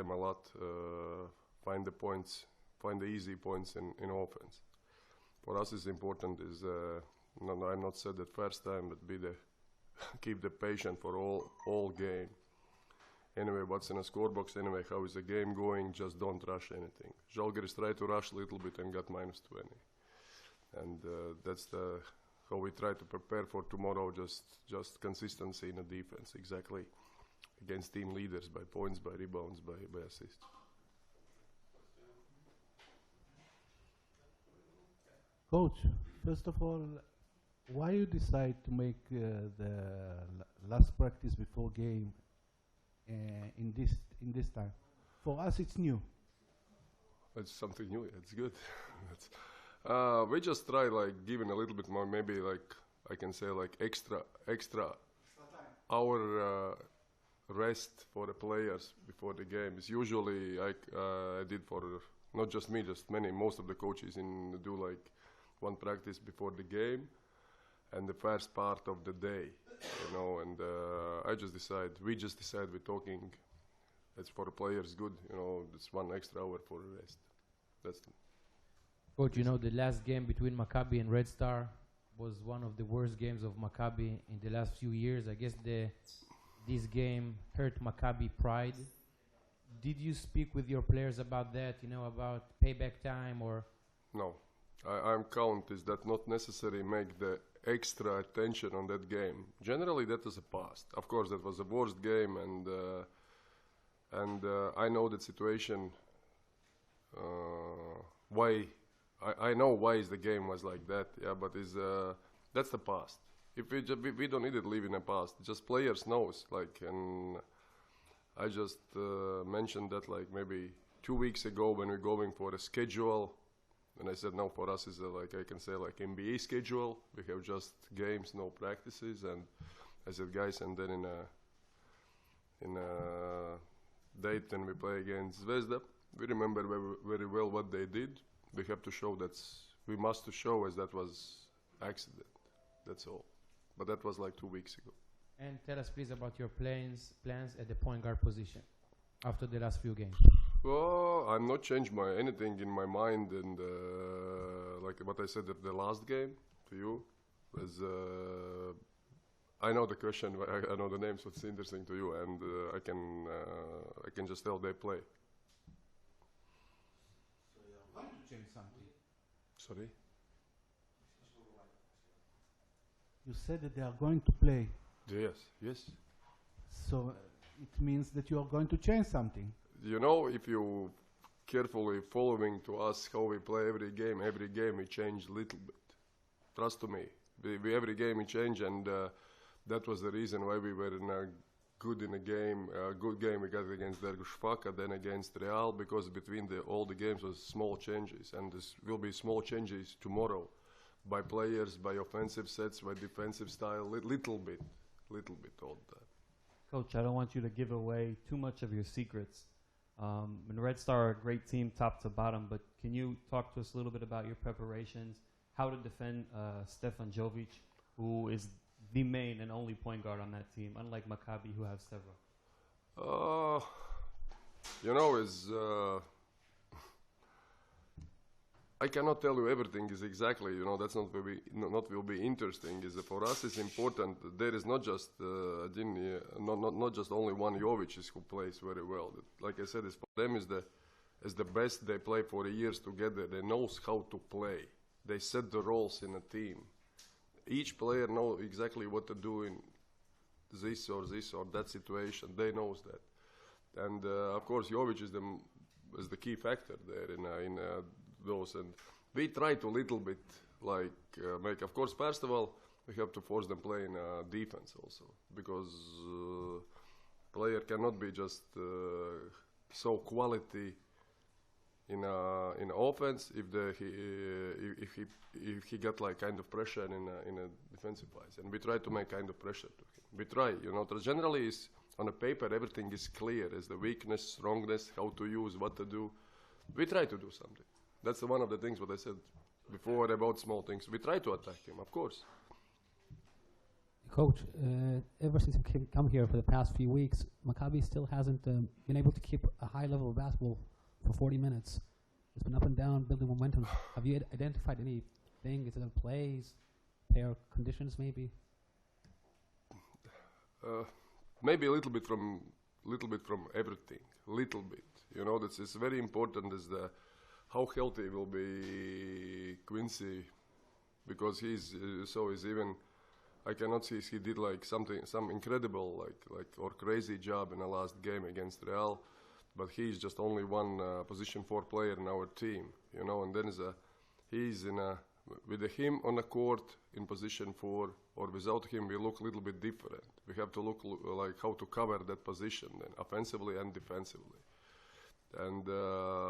time a lot, find the points, find the easy points in offense. For us, it's important is no, I not said that first time, but keep the patient for all game. Anyway, what's in a scorebox? Anyway, how is the game going? Just don't rush anything. Žalgiris tried to rush a little bit and got -20, and that's how we try to prepare for tomorrow. Just consistency in the defense, exactly against team leaders by points, by rebounds, by assists. Coach, first of all, why you decide to make the last practice before game in this time? For us, it's new. It's something new. It's good. We just try like giving a little bit more, maybe like I can say like extra hour rest for the players before the game. It's usually I did for not just me, just most of the coaches do like one practice before the game and the first part of the day, and we just decide we're talking, it's for the players good, it's 1 extra hour for the rest. That's Coach, the last game between Maccabi and Red Star was one of the worst games of Maccabi in the last few years. I guess this game hurt Maccabi pride. Did you speak with your players about that, about payback time or? No. I'm count is that not necessary make the extra attention on that game. Generally, that is a past. Of course, that was the worst game, and I know that situation. Why? I know why the game was like that. Yeah, but that's the past. If we don't need it live in the past. Just players knows and I just mentioned that like maybe 2 weeks ago when we're going for a schedule. And I said, no, for us is like I can say like NBA schedule. We have just games, no practices. And I said, guys, and then in a date when we play against Zvezda, we remember very well what they did. We have to show we must show as that was accident. That's all. But that was like 2 weeks ago. And tell us please about your plans at the point guard position after the last few games. Well, I'm not changed anything in my mind, and like what I said at the last game to you was I know the question, I know the names, what's interesting to you, and I can just tell they play. So you're going to change something. Sorry. You said that they are going to play. Yes. So it means that you are going to change something. If you carefully following to us how we play every game we change a little bit. Trust to me. We every game we change, and that was the reason why we were good game we got against Dergushfaka, then against Real, because between all the games was small changes, and this will be small changes tomorrow by players, by offensive sets, by defensive style, little bit all that. Coach, I don't want you to give away too much of your secrets. And Red Star are a great team top to bottom, but can you talk to us a little bit about your preparations, how to defend Stefan Jovic, who is the main and only point guard on that team, unlike Maccabi, who have several? I cannot tell you everything is exactly, that's not will be interesting. Is for us it's important. There is not just not just only one Jovic who plays very well. Like I said, for them is the best. They play for years together. They knows how to play. They set the roles in a team. Each player knows exactly what to do in this or that situation. They knows that, and of course Jovic is the key factor there in those, and we try to little bit make. Of course, first of all, we have to force them play in defense also, because player cannot be just so quality in offense if he got like kind of pressure in a defensive wise, and we try to make kind of pressure to him. We try, generally is on a paper everything is clear as the weakness, strongness, how to use, what to do. We try to do something. That's one of the things what I said before about small things. We try to attack him, of course. Coach, ever since you come here for the past few weeks, Maccabi still hasn't been able to keep a high level of basketball for 40 minutes. It's been up and down, building momentum. Have you identified anything? Is it in plays, player conditions, maybe? Maybe a little bit from everything. Little bit. You know, that's it's very important. Is the how healthy will be Quincy, because he's even. I cannot see he did like some incredible like or crazy job in the last game against Real, but he's just only one position 4 player in our team, you know. And then he's with him on the court in position 4, or without him we look a little bit different. We have to look like how to cover that position then, offensively and defensively. And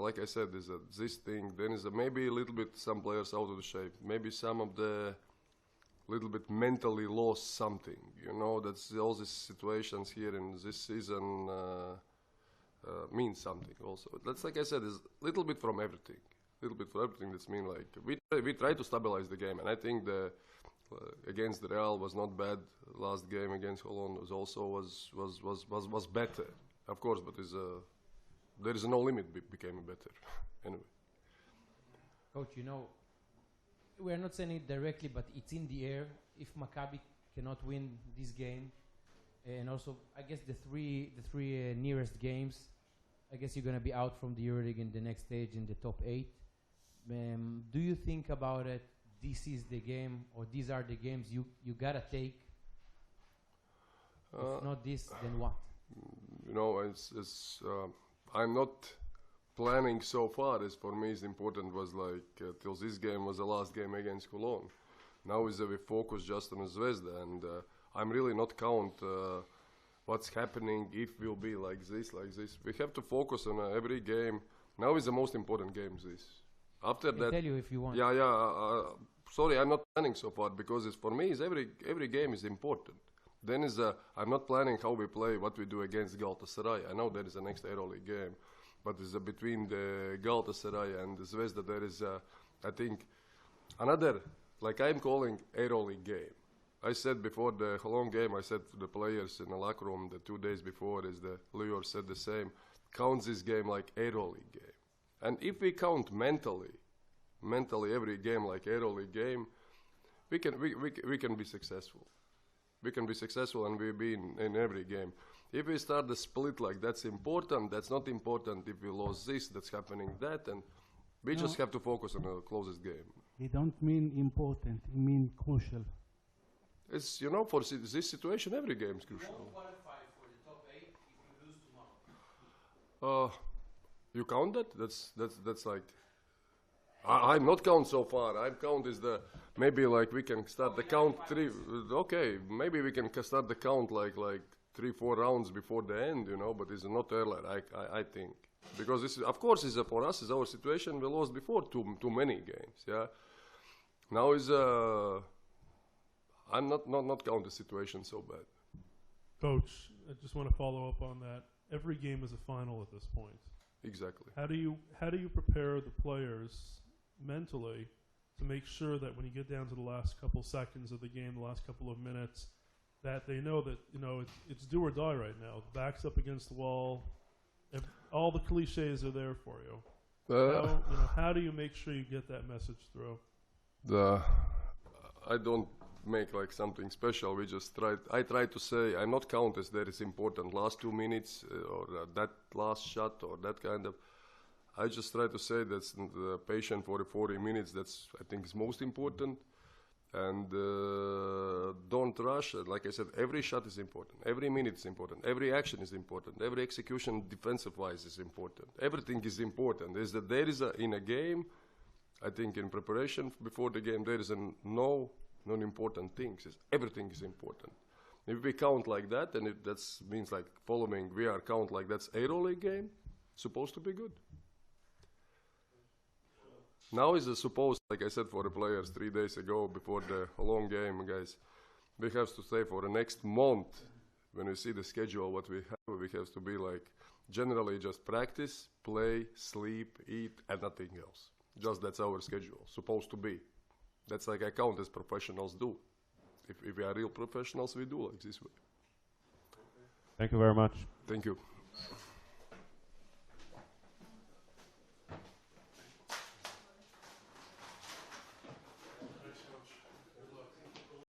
like I said, there's this thing. Then is maybe a little bit some players out of the shape. Maybe some of the little bit mentally lost something, you know. That's all these situations here in this season means something also. That's like I said, is little bit from everything. Little bit from everything. That's mean like we try to stabilize the game, and I think the against the Real was not bad. Last game against Holland was also was better, of course, but there is no limit became better anyway. Coach, you know, we are not saying it directly, but it's in the air. If Maccabi cannot win this game, and also I guess the three nearest games, I guess you're gonna be out from the EuroLeague in the next stage in the top 8. Do you think about it? This is the game, or these are the games you gotta take. If not this, then what? You know, it's I'm not planning so far. As for me, is important was like till this game was the last game against Cologne. Now is we focus just on Zvezda, and I'm really not count what's happening if we'll be like this. We have to focus on every game. Now is the most important game. This. After that, tell you if you want. Yeah. Sorry, I'm not planning so far because it's for me is every game is important. Then is I'm not planning how we play, what we do against Galatasaray. I know there is a next EuroLeague game, but it's between the Galatasaray and the Zvezda there is I think another, like I'm calling EuroLeague game. I said before the Cologne game, I said to the players in the locker room the 2 days before is the Lior said the same, count this game like EuroLeague game. And if we count mentally every game like EuroLeague game, we can be successful. We can be successful and we'll be in every game. If we start the split like that's important, that's not important. If we lose this, that's happening that, and we just have to focus on the closest game. He don't mean important, he mean crucial. It's, you know, for this situation, every game is crucial. You won't qualify for the top 8 if you lose tomorrow. You count that? That's like I'm not count so far. I count is the maybe like we can start the count 3. Okay, maybe we can start the count like 3-4 rounds before the end, you know. But it's not earlier. I think because this is, of course is for us is our situation. We lost before too many games. Yeah. Now is I'm not count the situation so bad. Coach, I just want to follow up on that. Every game is a final at this point. Exactly. How do you prepare the players mentally to make sure that when you get down to the last couple seconds of the game, the last couple of minutes, that they know that, you know, it's do or die right now. The back's up against the wall. All the cliches are there for you. How do you make sure you get that message through? I don't make like something special. We just I try to say I'm not count as that is important last 2 minutes or that last shot or that kind of. I just try to say that's the patient for the 40 minutes. That's I think is most important, and don't rush. Like I said, every shot is important. Every minute is important. Every action is important. Every execution defensive-wise is important. Everything is important. Is that there is in a game, I think in preparation before the game there is non-important things. Everything is important. If we count like that, and that means like following VR count like that's EuroLeague game, supposed to be good. Now is supposed, like I said for the players 3 days ago before the long game, guys, we have to stay for the next month. When we see the schedule, what we have to be like generally just practice, play, sleep, eat, and nothing else. Just that's our schedule, supposed to be. That's like I count as professionals do. If we are real professionals, we do like this way. Thank you very much. Thank you.